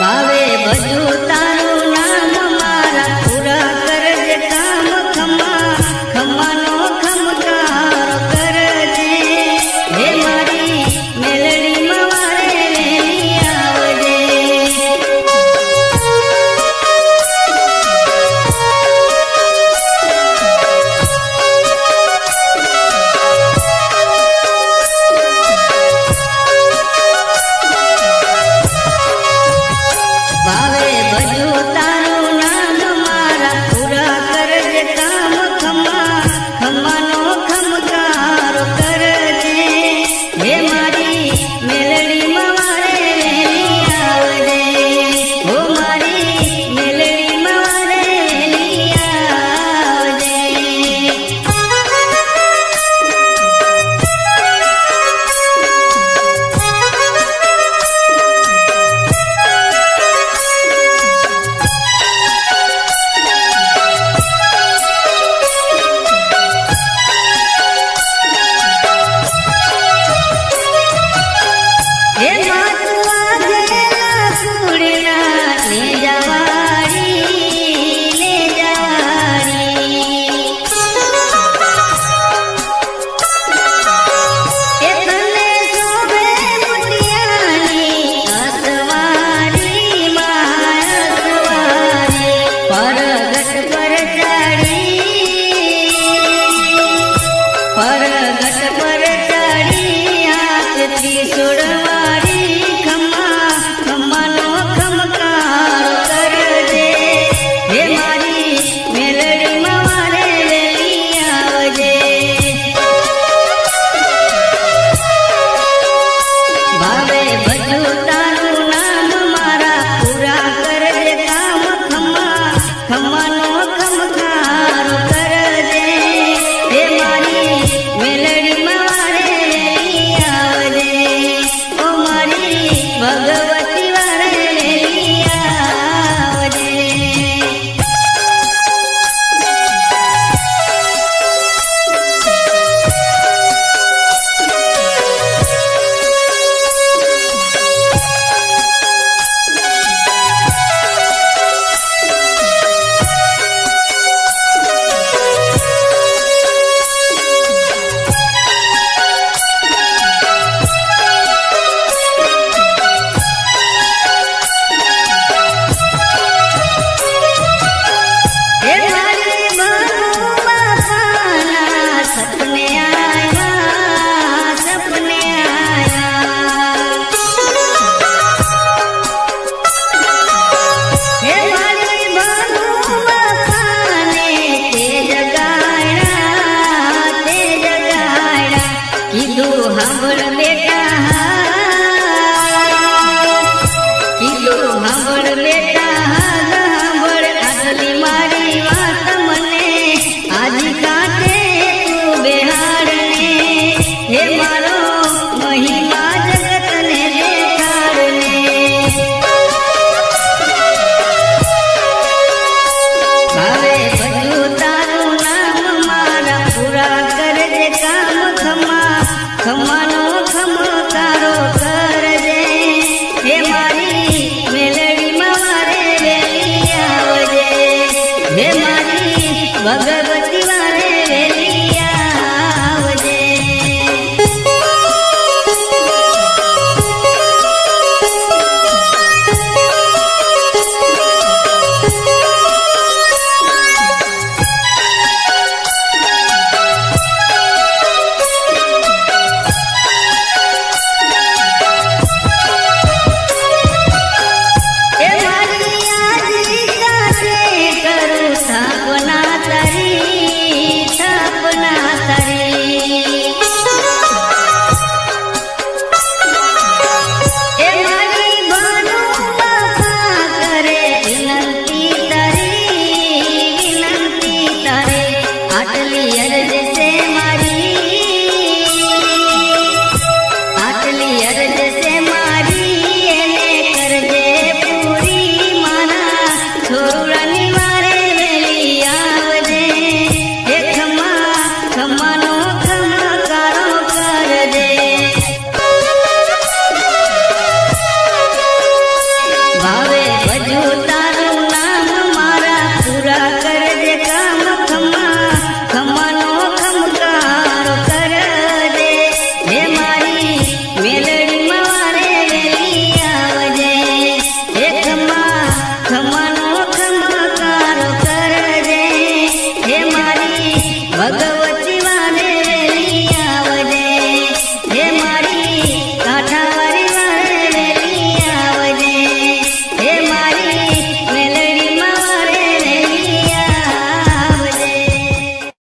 ભાવે બધું તારું નામ મારા પૂરા કરજે કામ ખમાનો ખમકાર કરજે હે મારી મેલડીમાં વારે વેલી આવજે ભાવે બધું તારું નામ મારા પૂરા કરજે કામ ખમાનો ખમકાર કરજે હે મારી મેલડીમાં વારે વેલી આવજે હો મારી મેલડીમાં વારે વેલી આવજે હે માતુઆ જેલા સુડના ને જવારી એ તને શોભે મુટિયાની અસવારી અસવારી પરગટ પર ચડી હાથથી સુડવારી ખમાનો ખમકાર કરજે હે મારી મેલડીમાં વારે વેલી આવજે ભાવે બધું તારું નામ મારા પૂરા કરજે કામ ખમાનો ખમકાર કરજે હે મારી મેલડીમાં વારે વેલી આવજે ઓ મારી ભગવતી વારે વેલી આવજે હે મારી બહુ બાપાના સપને આયા હે મારી બહુ બાપાને તે જગાડ્યા કીધું સાંભળ બેટા આગલી મારી વાત મને આજ કાંઠે તું બેહાડને હે મારો મહિમા જગતને દેખાડને ભાવે બધું તારું નામ મારા પૂરા કરજે કામ ખમાનો ખમકારો કરજે હે મારી મેલડીમાં વારે વેલી આવજે હે મારી ભગવતી વારે વેલી આવજે એ મારી આજી કાશે કરું સ્થાપના તારી આટલી અરજ